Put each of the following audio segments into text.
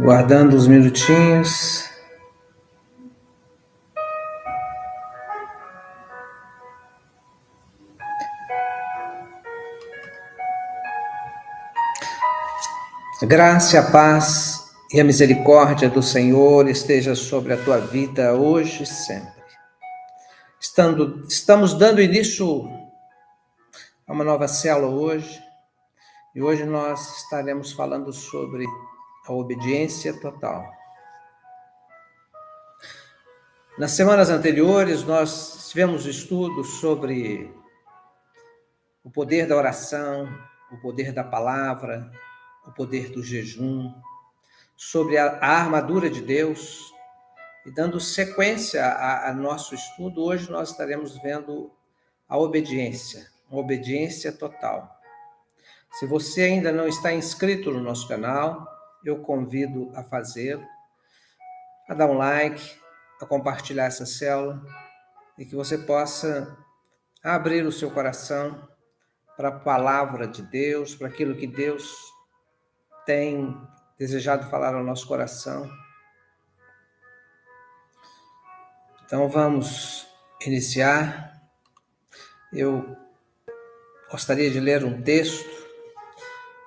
Guardando uns minutinhos. A graça, a paz e a misericórdia do Senhor esteja sobre a tua vida hoje e sempre. Estamos dando início a uma nova célula hoje, e hoje nós estaremos falando sobre a obediência total. Nas semanas anteriores, nós tivemos estudos sobre o poder da oração, o poder da palavra, o poder do jejum, sobre a armadura de Deus. E dando sequência a nosso estudo, hoje nós estaremos vendo a obediência, uma obediência total. Se você ainda não está inscrito no nosso canal, eu convido a fazê-lo, a dar um like, a compartilhar essa célula, e que você possa abrir o seu coração para a palavra de Deus, para aquilo que Deus tem desejado falar ao nosso coração. Então vamos iniciar. Eu gostaria de ler um texto.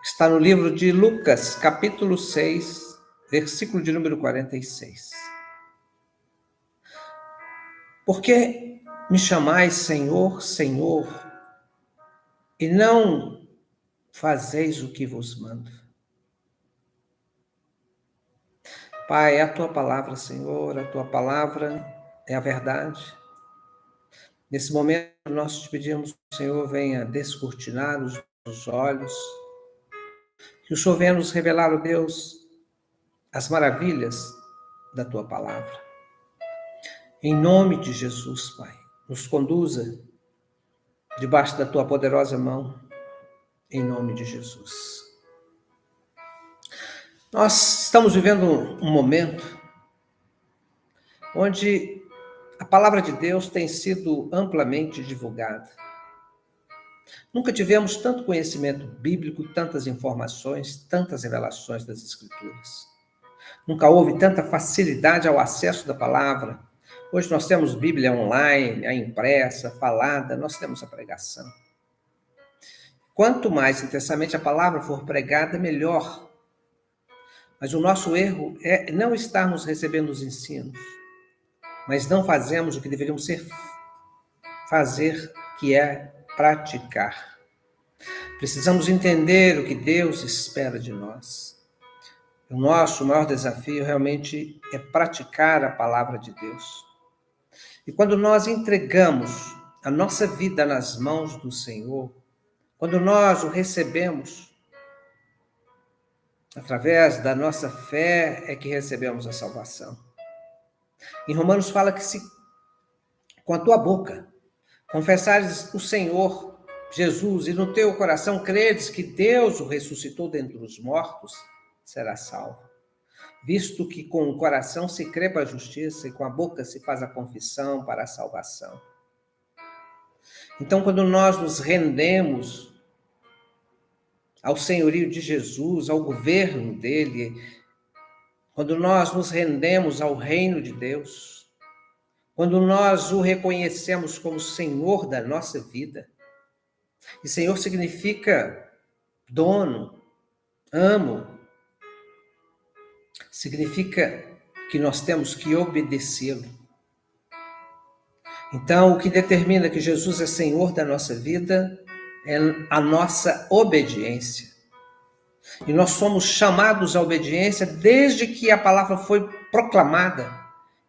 Está no livro de Lucas, capítulo 6, versículo de número 46. Por que me chamais Senhor, Senhor, e não fazeis o que vos mando? Pai, é a tua palavra, Senhor, a tua palavra é a verdade. Nesse momento, nós te pedimos que o Senhor venha descortinar os olhos, que o Senhor venha nos revelar, ó Deus, as maravilhas da tua palavra. Em nome de Jesus, Pai, nos conduza debaixo da tua poderosa mão, em nome de Jesus. Nós estamos vivendo um momento onde a palavra de Deus tem sido amplamente divulgada. Nunca tivemos tanto conhecimento bíblico, tantas informações, tantas revelações das Escrituras. Nunca houve tanta facilidade ao acesso da palavra. Hoje nós temos Bíblia online, a impressa, falada, nós temos a pregação. Quanto mais intensamente a palavra for pregada, melhor. Mas o nosso erro é não estarmos recebendo os ensinos, mas não fazemos o que deveríamos fazer, que é praticar. Precisamos entender o que Deus espera de nós. O nosso maior desafio realmente é praticar a palavra de Deus. E quando nós entregamos a nossa vida nas mãos do Senhor, quando nós o recebemos, através da nossa fé é que recebemos a salvação. Em Romanos fala que se com a tua boca confessares o Senhor Jesus e no teu coração credes que Deus o ressuscitou dentre os mortos, será salvo. Visto que com o coração se crê para a justiça e com a boca se faz a confissão para a salvação. Então, quando nós nos rendemos ao senhorio de Jesus, ao governo dele, quando nós nos rendemos ao reino de Deus, quando nós o reconhecemos como Senhor da nossa vida, e Senhor significa dono, amo, significa que nós temos que obedecê-lo. Então, o que determina que Jesus é Senhor da nossa vida é a nossa obediência. E nós somos chamados à obediência desde que a palavra foi proclamada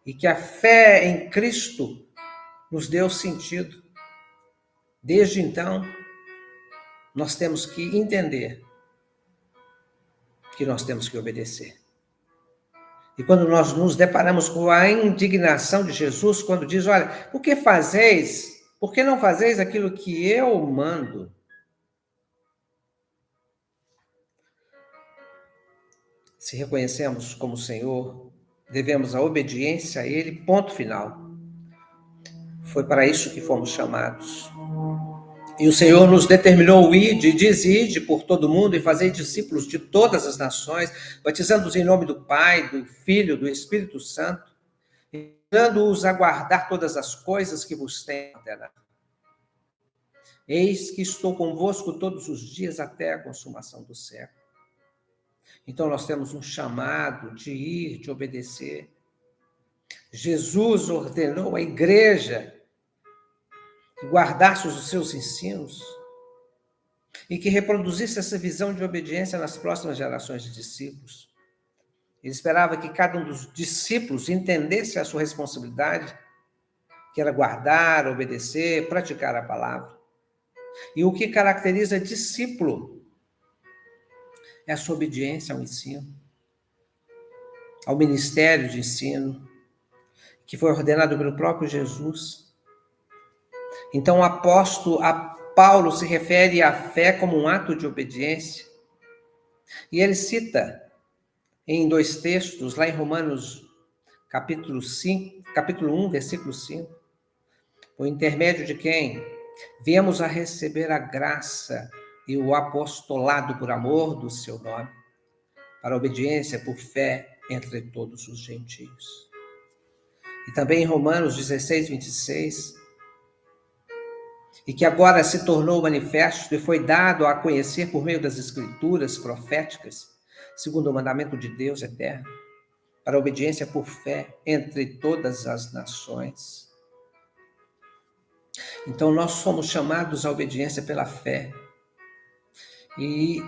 e que a fé em Cristo nos deu sentido. Desde então, nós temos que entender que nós temos que obedecer. E quando nós nos deparamos com a indignação de Jesus, quando diz, olha, por que não fazeis aquilo que eu mando? Se reconhecemos como Senhor, devemos a obediência a Ele, ponto final. Foi para isso que fomos chamados. E o Senhor nos determinou o ide, diz ide por todo mundo e fazer discípulos de todas as nações, batizando-os em nome do Pai, do Filho, do Espírito Santo, ensinando-os a guardar todas as coisas que vos tenho ordenado. Eis que estou convosco todos os dias até a consumação do século. Então nós temos um chamado de ir, de obedecer. Jesus ordenou à igreja que guardasse os seus ensinos e que reproduzisse essa visão de obediência nas próximas gerações de discípulos. Ele esperava que cada um dos discípulos entendesse a sua responsabilidade, que era guardar, obedecer, praticar a palavra. E o que caracteriza discípulo é a sua obediência ao ensino, ao ministério de ensino, que foi ordenado pelo próprio Jesus. Então, o apóstolo Paulo se refere à fé como um ato de obediência. E ele cita em 2 textos, lá em Romanos, capítulo 1, versículo 5, por intermédio de quem viemos a receber a graça e o apostolado por amor do seu nome, para a obediência por fé entre todos os gentios. E também em Romanos 16, 26, e que agora se tornou manifesto e foi dado a conhecer por meio das escrituras proféticas, segundo o mandamento de Deus eterno, para a obediência por fé entre todas as nações. Então, nós somos chamados à obediência pela fé. E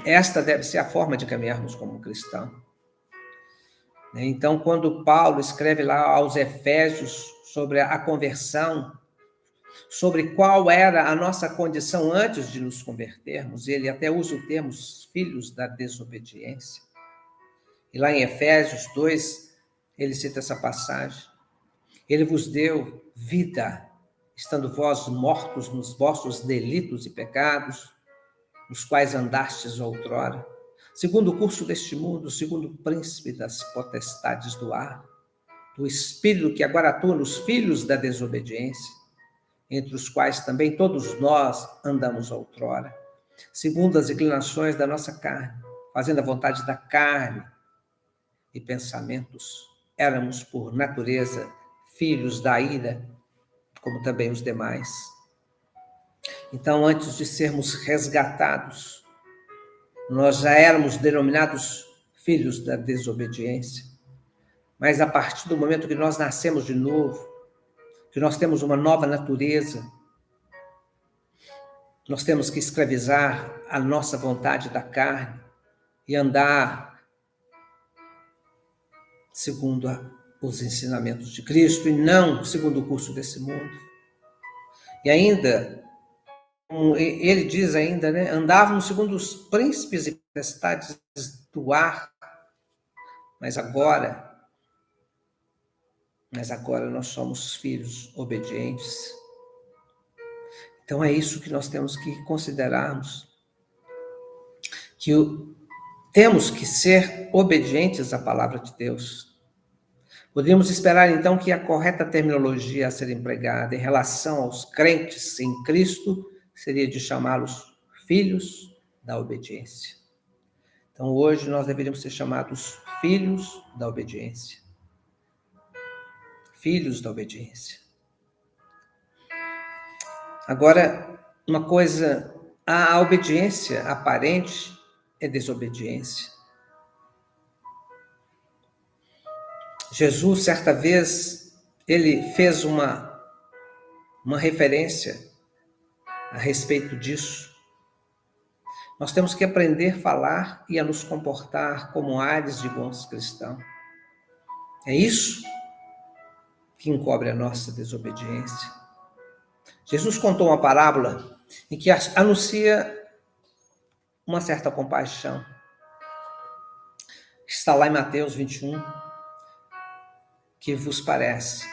esta deve ser a forma de caminharmos como cristãos. Então, quando Paulo escreve lá aos Efésios sobre a conversão, sobre qual era a nossa condição antes de nos convertermos, ele até usa o termo filhos da desobediência. E lá em Efésios 2, ele cita essa passagem. Ele vos deu vida, estando vós mortos nos vossos delitos e pecados, nos quais andastes outrora, segundo o curso deste mundo, segundo o príncipe das potestades do ar, do espírito que agora atua nos filhos da desobediência, entre os quais também todos nós andamos outrora, segundo as inclinações da nossa carne, fazendo a vontade da carne e pensamentos. Éramos, por natureza, filhos da ira, como também os demais. Então, antes de sermos resgatados, nós já éramos denominados filhos da desobediência. Mas a partir do momento que nós nascemos de novo, que nós temos uma nova natureza, nós temos que escravizar a nossa vontade da carne e andar segundo os ensinamentos de Cristo e não segundo o curso desse mundo. E ainda, ele diz ainda, né, andávamos segundo os príncipes e potestades do ar, mas agora nós somos filhos obedientes. Então é isso que nós temos que considerarmos, que temos que ser obedientes à palavra de Deus. Podemos esperar, então, que a correta terminologia a ser empregada em relação aos crentes em Cristo seria de chamá-los filhos da obediência. Então, hoje nós deveríamos ser chamados filhos da obediência. Filhos da obediência. Agora, uma coisa, a obediência aparente é desobediência. Jesus, certa vez, ele fez uma referência a respeito disso. Nós temos que aprender a falar e a nos comportar como ares de bons cristãos. É isso que encobre a nossa desobediência. Jesus contou uma parábola em que anuncia uma certa compaixão. Está lá em Mateus 21. Que vos parece?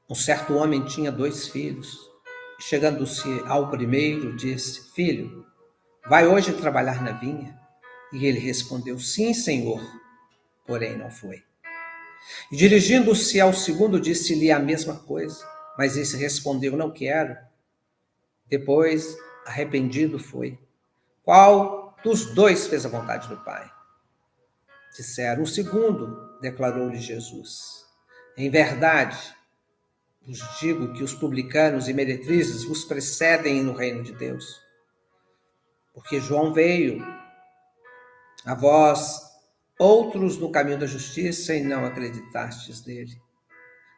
Um certo homem tinha 2 filhos. Chegando-se ao primeiro, disse: Filho, vai hoje trabalhar na vinha? E ele respondeu: Sim, Senhor. Porém, não foi. E dirigindo-se ao segundo, disse-lhe a mesma coisa. Mas esse respondeu: não quero. Depois, arrependido foi. Qual dos dois fez a vontade do Pai? Disseram: o segundo, declarou-lhe Jesus. Em verdade, vos digo que os publicanos e meretrizes vos precedem no reino de Deus. Porque João veio a vós, outros no caminho da justiça, e não acreditastes nele.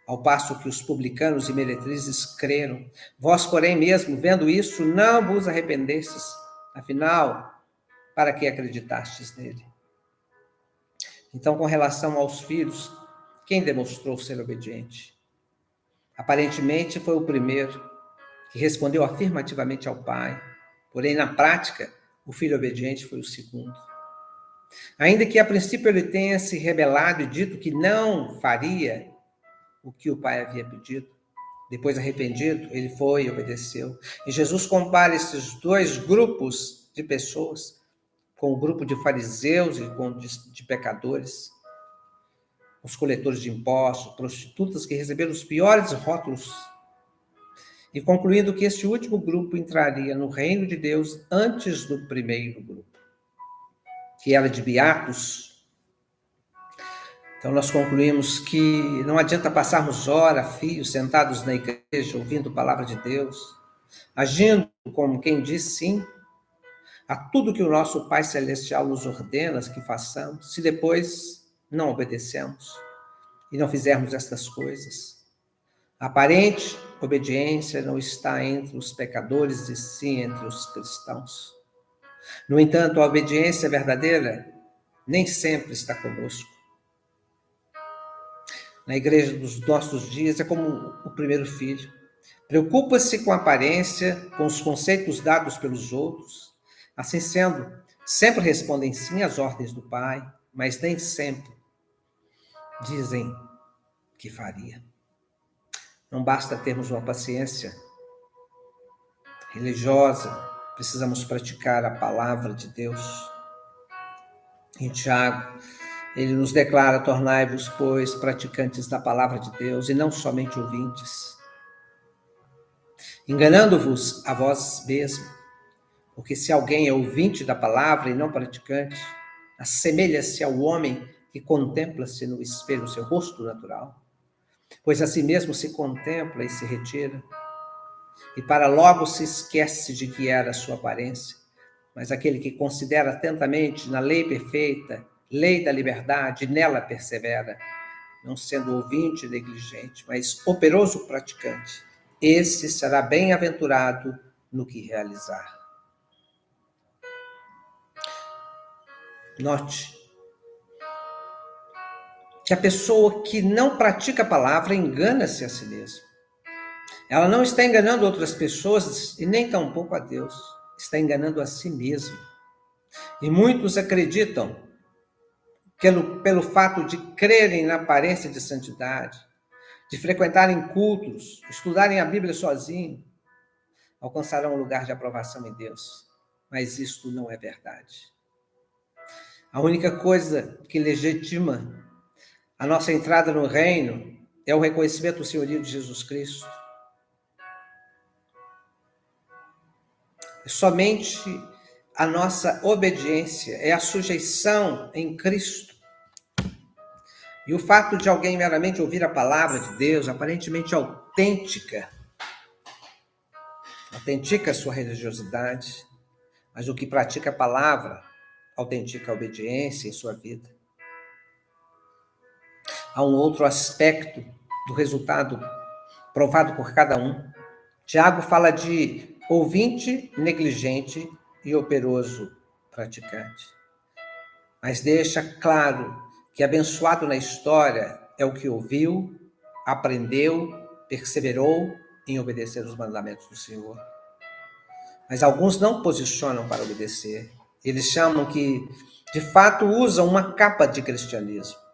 Ao passo que os publicanos e meretrizes creram. Vós, porém, mesmo vendo isso, não vos arrependestes. Afinal, para que acreditastes nele? Então, com relação aos filhos, quem demonstrou ser obediente? Aparentemente foi o primeiro, que respondeu afirmativamente ao pai. Porém, na prática, o filho obediente foi o segundo. Ainda que a princípio ele tenha se rebelado e dito que não faria o que o pai havia pedido, depois arrependido, ele foi e obedeceu. E Jesus compara esses dois grupos de pessoas com o grupo de fariseus e com de pecadores, os coletores de impostos, prostitutas que receberam os piores rótulos, e concluindo que este último grupo entraria no reino de Deus antes do primeiro grupo, que era de beatos. Então nós concluímos que não adianta passarmos hora a fio sentados na igreja ouvindo a palavra de Deus, agindo como quem diz sim a tudo que o nosso Pai Celestial nos ordena que façamos, se depois não obedecemos e não fizermos estas coisas. A aparente obediência não está entre os pecadores, e sim entre os cristãos. No entanto, a obediência verdadeira nem sempre está conosco. Na igreja dos nossos dias é como o primeiro filho. Preocupa-se com a aparência, com os conceitos dados pelos outros. Assim sendo, sempre respondem sim às ordens do Pai, mas nem sempre dizem que faria. Não basta termos uma paciência religiosa, precisamos praticar a palavra de Deus. Em Tiago, ele nos declara: tornai-vos, pois, praticantes da palavra de Deus e não somente ouvintes, enganando-vos a vós mesmos. Porque se alguém é ouvinte da palavra e não praticante, assemelha-se ao homem que contempla-se no espelho o seu rosto natural, pois a si mesmo se contempla e se retira, e para logo se esquece de que era a sua aparência. Mas aquele que considera atentamente na lei perfeita, lei da liberdade, nela persevera, não sendo ouvinte negligente, mas operoso praticante, esse será bem-aventurado no que realizar. Note que a pessoa que não pratica a palavra engana-se a si mesma. Ela não está enganando outras pessoas e nem tampouco a Deus. Está enganando a si mesma. E muitos acreditam que pelo fato de crerem na aparência de santidade, de frequentarem cultos, estudarem a Bíblia sozinho, alcançarão um lugar de aprovação em Deus. Mas isto não é verdade. A única coisa que legitima a nossa entrada no reino é o reconhecimento do senhorio de Jesus Cristo. Somente a nossa obediência é a sujeição em Cristo. E o fato de alguém meramente ouvir a palavra de Deus, aparentemente autentica a sua religiosidade, mas o que pratica a palavra autentica a obediência em sua vida. Há um outro aspecto do resultado provado por cada um. Tiago fala de ouvinte negligente e operoso praticante. Mas deixa claro que abençoado na história é o que ouviu, aprendeu, perseverou em obedecer os mandamentos do Senhor. Mas alguns não posicionam para obedecer. Eles chamam que, de fato, usam uma capa de cristianismo.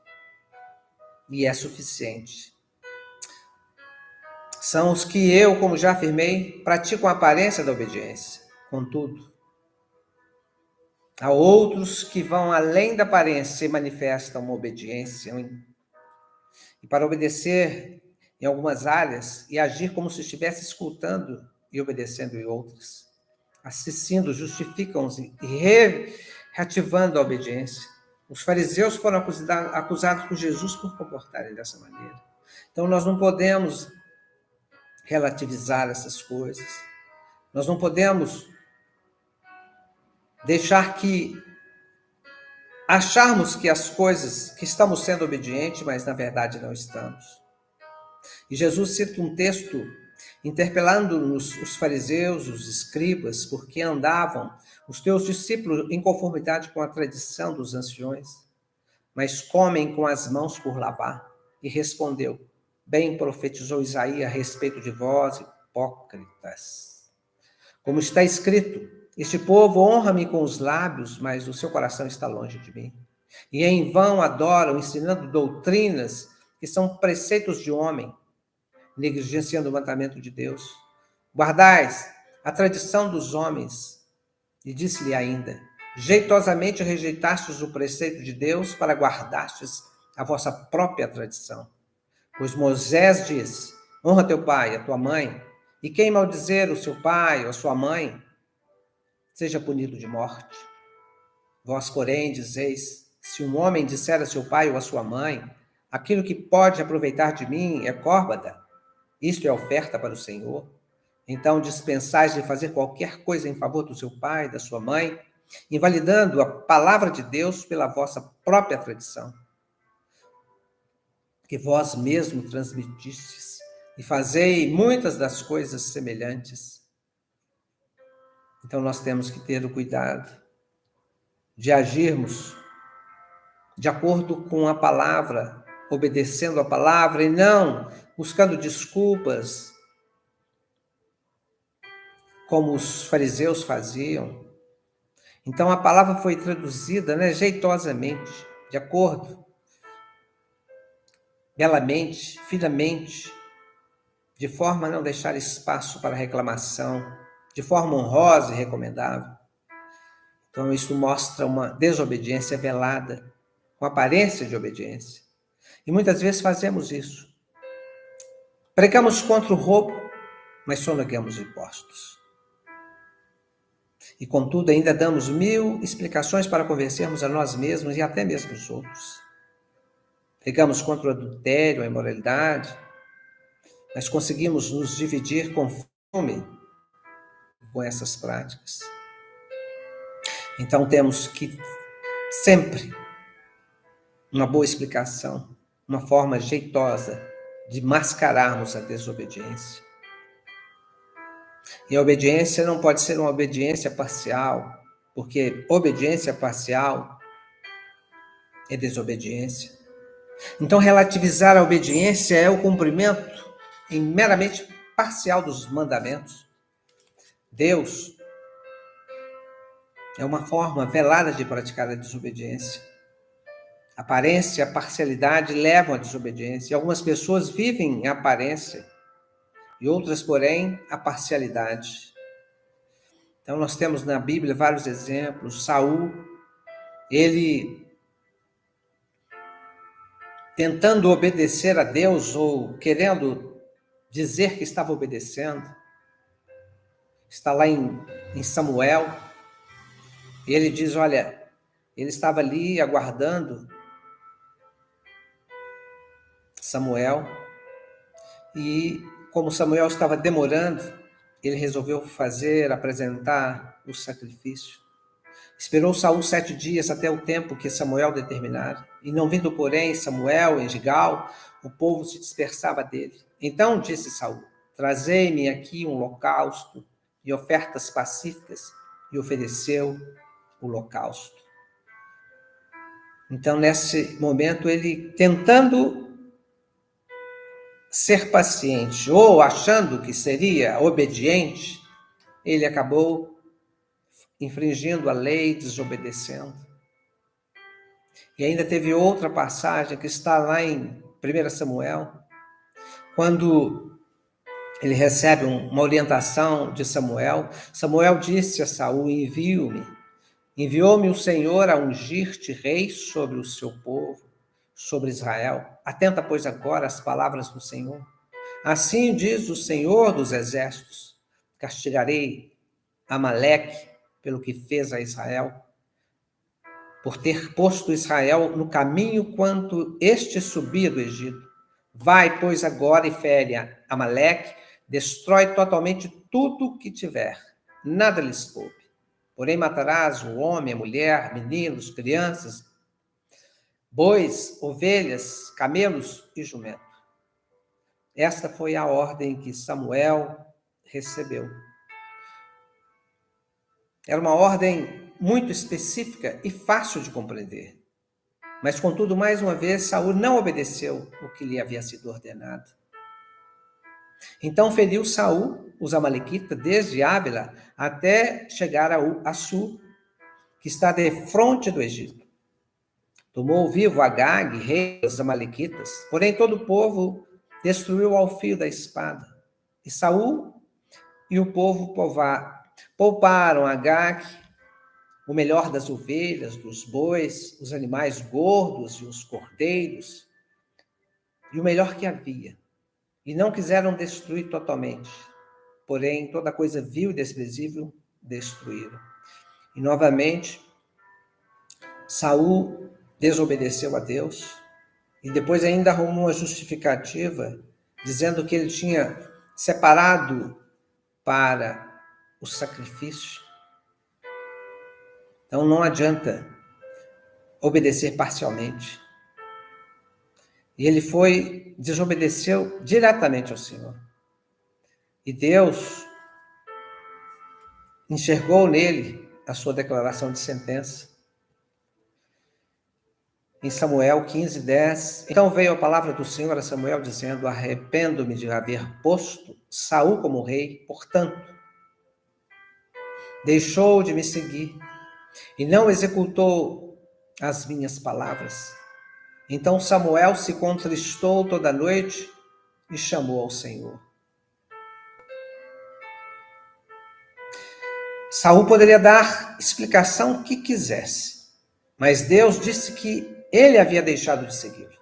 E é suficiente. São os que eu, como já afirmei, praticam a aparência da obediência. Contudo, há outros que vão além da aparência e manifestam uma obediência. E para obedecer em algumas áreas e agir como se estivesse escutando e obedecendo em outras. Assistindo, justificam-se e reativando a obediência. Os fariseus foram acusados por Jesus por comportarem dessa maneira. Então, nós não podemos relativizar essas coisas. Nós não podemos deixar que acharmos que as coisas, que estamos sendo obedientes, mas na verdade não estamos. E Jesus cita um texto interpelando-nos os fariseus, os escribas, porque andavam os teus discípulos em conformidade com a tradição dos anciões, mas comem com as mãos por lavar. E respondeu: bem profetizou Isaías a respeito de vós, hipócritas. Como está escrito: este povo honra-me com os lábios, mas o seu coração está longe de mim. E em vão adoram, ensinando doutrinas que são preceitos de homem, negligenciando o mandamento de Deus. Guardais a tradição dos homens. E disse-lhe ainda: jeitosamente rejeitastes o preceito de Deus para guardastes a vossa própria tradição. Pois Moisés diz: honra teu pai e a tua mãe, e quem maldizer o seu pai ou a sua mãe, seja punido de morte. Vós, porém, dizeis: se um homem disser a seu pai ou a sua mãe, aquilo que pode aproveitar de mim é córbada, isto é oferta para o Senhor, então dispensais de fazer qualquer coisa em favor do seu pai, da sua mãe, invalidando a palavra de Deus pela vossa própria tradição, que vós mesmo transmitistes, e fazei muitas das coisas semelhantes. Então nós temos que ter o cuidado de agirmos de acordo com a palavra, obedecendo a palavra e não buscando desculpas, como os fariseus faziam. Então a palavra foi traduzida, jeitosamente, de acordo, belamente, finamente, de forma a não deixar espaço para reclamação, de forma honrosa e recomendável. Então isso mostra uma desobediência velada, com aparência de obediência. E muitas vezes fazemos isso. Pregamos contra o roubo, mas sonegamos impostos. E, contudo, ainda damos 1000 explicações para convencermos a nós mesmos e até mesmo os outros. Pregamos contra o adultério, a imoralidade, mas conseguimos nos dividir com fome com essas práticas. Então, temos que sempre uma boa explicação, uma forma jeitosa de mascararmos a desobediência. E a obediência não pode ser uma obediência parcial, porque obediência parcial é desobediência. Então, relativizar a obediência é o cumprimento meramente parcial dos mandamentos. Deus é uma forma velada de praticar a desobediência. A aparência e a parcialidade levam à desobediência. E algumas pessoas vivem em aparência e outras, porém, a parcialidade. Então, nós temos na Bíblia vários exemplos. Saul, ele tentando obedecer a Deus ou querendo dizer que estava obedecendo, está lá em Samuel, e ele diz, olha, ele estava ali aguardando Samuel, e como Samuel estava demorando, ele resolveu apresentar o sacrifício. Esperou Saul 7 dias até o tempo que Samuel determinara, e não vindo, porém, Samuel em Gigal, o povo se dispersava dele. Então disse Saul, trazei-me aqui um holocausto e ofertas pacíficas, e ofereceu o holocausto. Então, nesse momento, ele tentando ser paciente, ou achando que seria obediente, ele acabou infringindo a lei, desobedecendo. E ainda teve outra passagem que está lá em 1 Samuel, quando ele recebe uma orientação de Samuel. Samuel disse a Saul, enviou-me o Senhor a ungir-te rei sobre o seu povo, sobre Israel. Atenta, pois, agora às palavras do Senhor. Assim diz o Senhor dos Exércitos: castigarei Amaleque pelo que fez a Israel, por ter posto Israel no caminho quando este subia do Egito. Vai, pois, agora e fere Amaleque, destrói totalmente tudo que tiver, nada lhes poupe. Porém matarás o homem, a mulher, meninos, crianças, bois, ovelhas, camelos e jumentos. Esta foi a ordem que Samuel recebeu. Era uma ordem muito específica e fácil de compreender. Mas, contudo, mais uma vez, Saul não obedeceu o que lhe havia sido ordenado. Então feriu Saul os amalequitas desde Ávila até chegar a Sul, que está defronte do Egito. Tomou vivo Agag, rei dos amalequitas, porém todo o povo destruiu ao fio da espada. E Saul e o povo pouparam Agag, o melhor das ovelhas, dos bois, os animais gordos e os cordeiros, e o melhor que havia. E não quiseram destruir totalmente, porém toda coisa vil e desprezível destruíram. E novamente, Saul desobedeceu a Deus e depois ainda arrumou uma justificativa dizendo que ele tinha separado para o sacrifício. Então não adianta obedecer parcialmente. E ele desobedeceu diretamente ao Senhor. E Deus enxergou nele a sua declaração de sentença. Em Samuel 15:10, então veio a palavra do Senhor a Samuel dizendo: arrependo-me de haver posto Saul como rei, portanto, deixou de me seguir e não executou as minhas palavras. Então Samuel se contristou toda a noite e chamou ao Senhor. Saul poderia dar explicação que quisesse, mas Deus disse que ele havia deixado de segui-lo.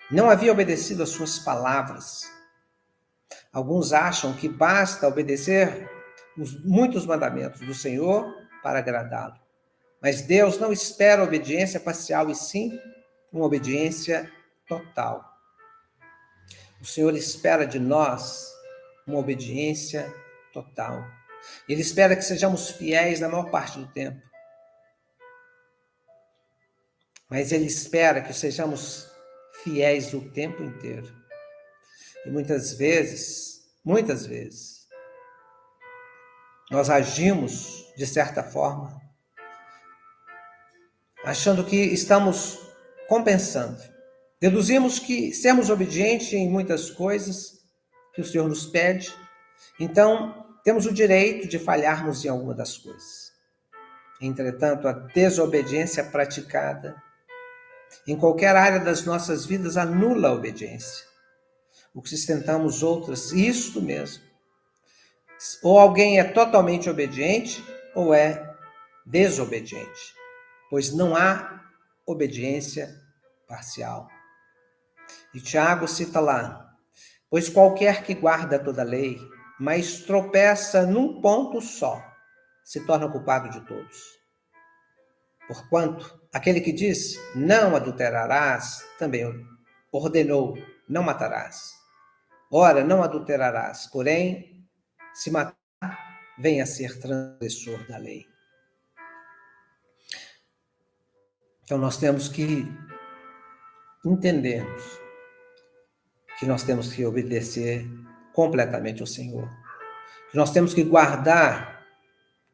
Não havia obedecido às suas palavras. Alguns acham que basta obedecer muitos mandamentos do Senhor para agradá-lo. Mas Deus não espera obediência parcial, e sim uma obediência total. O Senhor espera de nós uma obediência total. Ele espera que sejamos fiéis na maior parte do tempo. Mas Ele espera que sejamos fiéis o tempo inteiro. E muitas vezes, nós agimos de certa forma, achando que estamos compensando. Deduzimos que sermos obedientes em muitas coisas que o Senhor nos pede, então temos o direito de falharmos em alguma das coisas. Entretanto, a desobediência praticada em qualquer área das nossas vidas anula a obediência. O que sustentamos outras, isto mesmo. Ou alguém é totalmente obediente ou é desobediente, pois não há obediência parcial. E Tiago cita lá: pois qualquer que guarda toda a lei, mas tropeça num ponto só, se torna culpado de todos. Porquanto aquele que diz, não adulterarás, também ordenou, não matarás. Ora, não adulterarás, porém, se matar, venha a ser transgressor da lei. Então nós temos que entendermos que nós temos que obedecer completamente ao Senhor. Que nós temos que guardar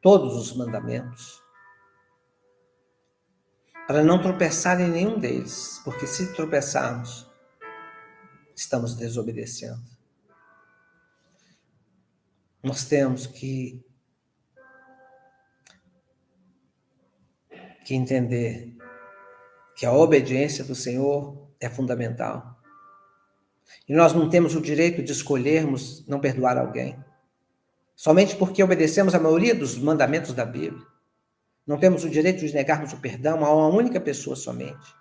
todos os mandamentos, para não tropeçar em nenhum deles, porque se tropeçarmos, estamos desobedecendo. Nós temos que entender que a obediência do Senhor é fundamental. E nós não temos o direito de escolhermos não perdoar alguém, somente porque obedecemos a maioria dos mandamentos da Bíblia. Não temos o direito de negarmos o perdão a uma única pessoa somente,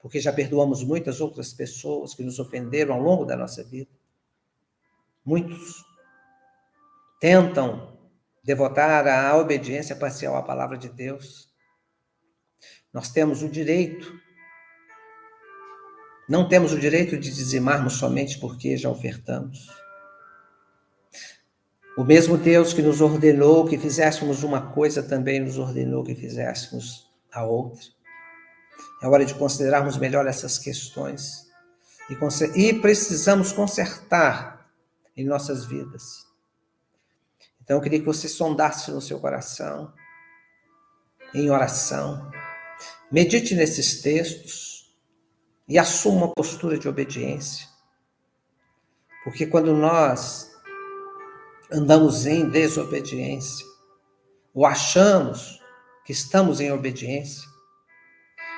porque já perdoamos muitas outras pessoas que nos ofenderam ao longo da nossa vida. Muitos tentam devotar a obediência parcial à palavra de Deus. Nós temos o direito, não temos o direito de dizimarmos somente porque já ofertamos. O mesmo Deus que nos ordenou que fizéssemos uma coisa, também nos ordenou que fizéssemos a outra. É hora de considerarmos melhor essas questões e precisamos consertar em nossas vidas. Então, eu queria que você sondasse no seu coração, em oração, medite nesses textos e assuma uma postura de obediência. Porque quando nós andamos em desobediência, ou achamos que estamos em obediência,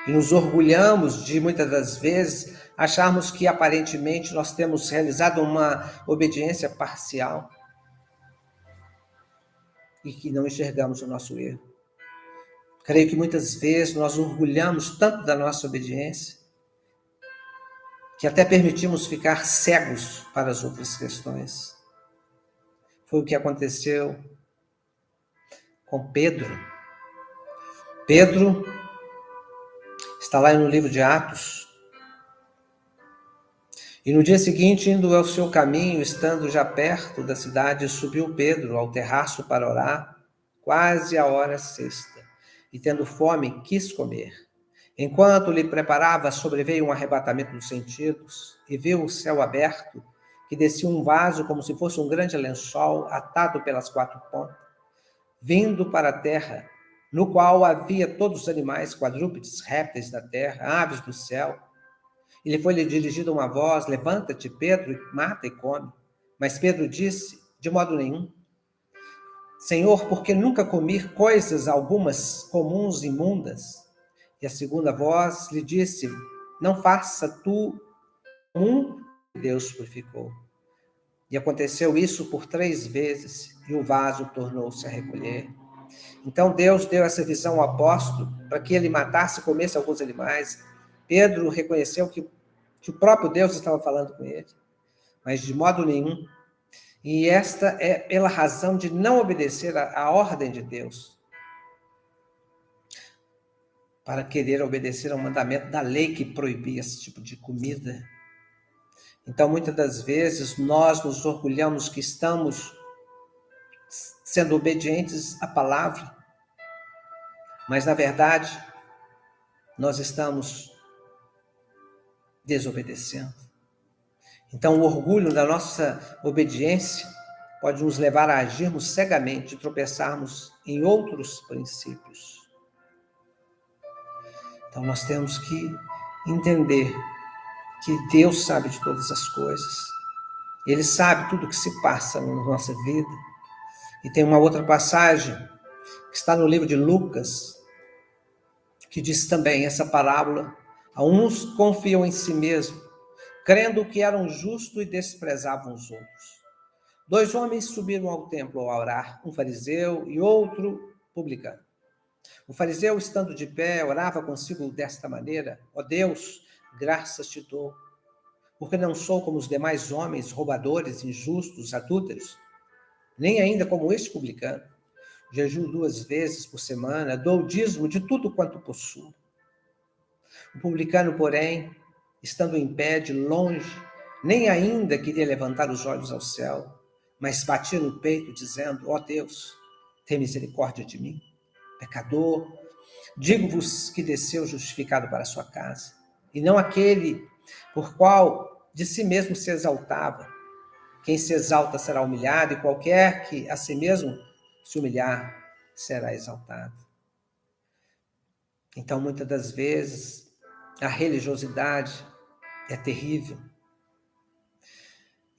e nos orgulhamos de, muitas das vezes, acharmos que aparentemente nós temos realizado uma obediência parcial e que não enxergamos o nosso erro. Creio que muitas vezes nós orgulhamos tanto da nossa obediência que até permitimos ficar cegos para as outras questões. Foi o que aconteceu com Pedro. Pedro está lá no livro de Atos. E no dia seguinte, indo ao seu caminho, estando já perto da cidade, subiu Pedro ao terraço para orar, quase a hora sexta. E tendo fome, quis comer. Enquanto lhe preparava, sobreveio um arrebatamento dos sentidos, e viu o céu aberto, que descia um vaso como se fosse um grande lençol, atado pelas 4 pontas, vindo para a terra, no qual havia todos os animais, quadrúpedes, répteis da terra, aves do céu. E lhe foi-lhe dirigida uma voz: levanta-te, Pedro, e mata e come. Mas Pedro disse: de modo nenhum. Senhor, porque nunca comi coisas algumas comuns e imundas? E a segunda voz lhe disse: não faça tu comum. Deus purificou. E aconteceu isso por 3 vezes, e o vaso tornou-se a recolher. Então Deus deu essa visão ao apóstolo para que ele matasse e comesse alguns animais. Pedro reconheceu que o próprio Deus estava falando com ele, mas de modo nenhum. E esta é pela razão de não obedecer à ordem de Deus, para querer obedecer ao mandamento da lei que proibia esse tipo de comida. Então, muitas das vezes, nós nos orgulhamos que estamos sendo obedientes à palavra, mas, na verdade, nós estamos desobedecendo. Então, o orgulho da nossa obediência pode nos levar a agirmos cegamente e tropeçarmos em outros princípios. Então, nós temos que entender que Deus sabe de todas as coisas. Ele sabe tudo o que se passa na nossa vida. E tem uma outra passagem que está no livro de Lucas, que diz também essa parábola: a uns confiam em si mesmos, crendo que eram justos e desprezavam os outros. 2 homens subiram ao templo a orar, um fariseu e outro publicano. O fariseu, estando de pé, orava consigo desta maneira: ó Deus, graças te dou, porque não sou como os demais homens, roubadores, injustos, adúlteros, nem ainda como este publicano. Jejuo 2 vezes por semana, dou o dízimo de tudo quanto possuo. O publicano, porém, estando em pé de longe, nem ainda queria levantar os olhos ao céu, mas batia no peito, dizendo: ó Deus, tem misericórdia de mim, pecador. Digo-vos que desceu justificado para a sua casa, e não aquele por qual de si mesmo se exaltava. Quem se exalta será humilhado, e qualquer que a si mesmo se humilhar será exaltado. Então, muitas das vezes, a religiosidade é terrível.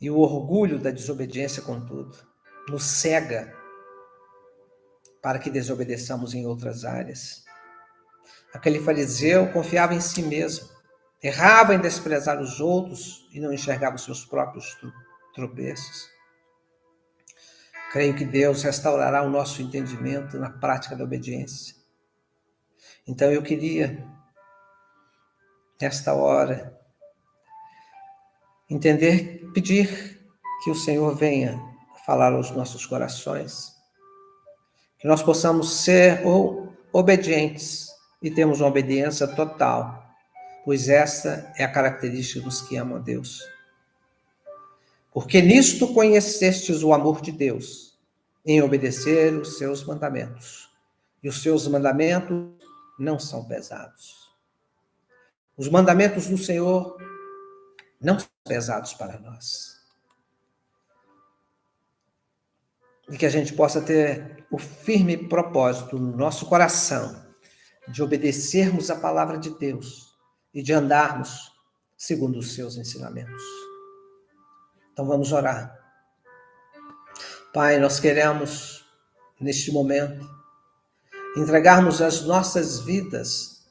E o orgulho da desobediência, contudo, nos cega para que desobedeçamos em outras áreas. Aquele fariseu confiava em si mesmo, errava em desprezar os outros e não enxergava os seus próprios tropeços. Creio que Deus restaurará o nosso entendimento na prática da obediência. Então eu queria, nesta hora, pedir que o Senhor venha falar aos nossos corações, que nós possamos ser obedientes e termos uma obediência total, pois essa é a característica dos que amam a Deus. Porque nisto conhecestes o amor de Deus, em obedecer os seus mandamentos. E os seus mandamentos não são pesados. Os mandamentos do Senhor não são pesados para nós. E que a gente possa ter o firme propósito no nosso coração de obedecermos a palavra de Deus e de andarmos segundo os seus ensinamentos. Então vamos orar. Pai, nós queremos, neste momento, entregarmos as nossas vidas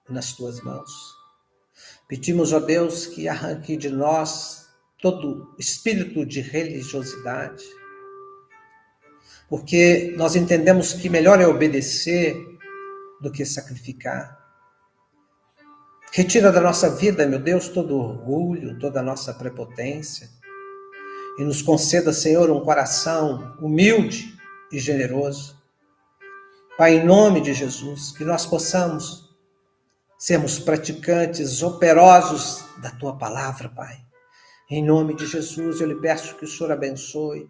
nas tuas mãos. Pedimos, ó Deus, que arranque de nós todo espírito de religiosidade, porque nós entendemos que melhor é obedecer do que sacrificar. Retira da nossa vida, meu Deus, todo orgulho, toda a nossa prepotência, e nos conceda, Senhor, um coração humilde e generoso. Pai, em nome de Jesus, que nós possamos sermos praticantes operosos da Tua palavra, Pai. Em nome de Jesus, eu lhe peço que o Senhor abençoe.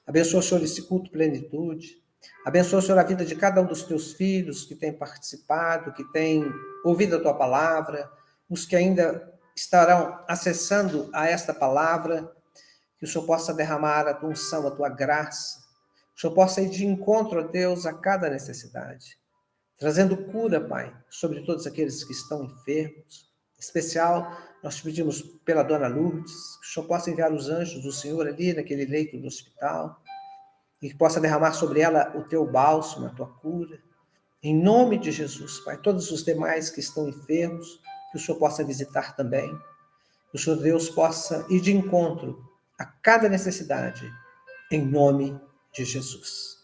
Abençoe, Senhor, esse culto plenitude. Abençoe, Senhor, a vida de cada um dos Teus filhos que tem participado, que tem ouvido a Tua palavra, os que ainda estarão acessando a esta palavra, que o Senhor possa derramar a Tua unção, a Tua graça, que o Senhor possa ir de encontro a Deus a cada necessidade, trazendo cura, Pai, sobre todos aqueles que estão enfermos. Em especial, nós te pedimos pela Dona Lourdes, que o Senhor possa enviar os anjos do Senhor ali naquele leito do hospital, e que possa derramar sobre ela o Teu bálsamo, a Tua cura. Em nome de Jesus, Pai, todos os demais que estão enfermos, que o Senhor possa visitar também, que o Senhor Deus possa ir de encontro a cada necessidade, em nome de Jesus.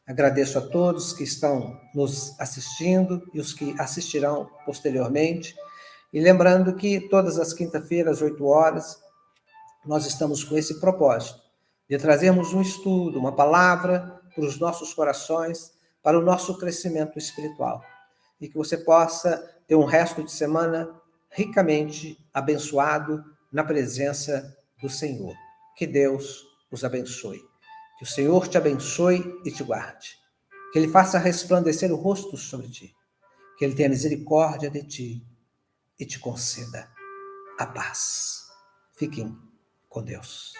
Agradeço a todos que estão nos assistindo e os que assistirão posteriormente. E lembrando que todas as quinta-feiras, 8 horas, nós estamos com esse propósito de trazermos um estudo, uma palavra para os nossos corações, para o nosso crescimento espiritual. E que você possa ter um resto de semana ricamente abençoado na presença do Senhor. Que Deus os abençoe. Que o Senhor te abençoe e te guarde. Que Ele faça resplandecer o rosto sobre ti. Que Ele tenha misericórdia de ti e te conceda a paz. Fiquem com Deus.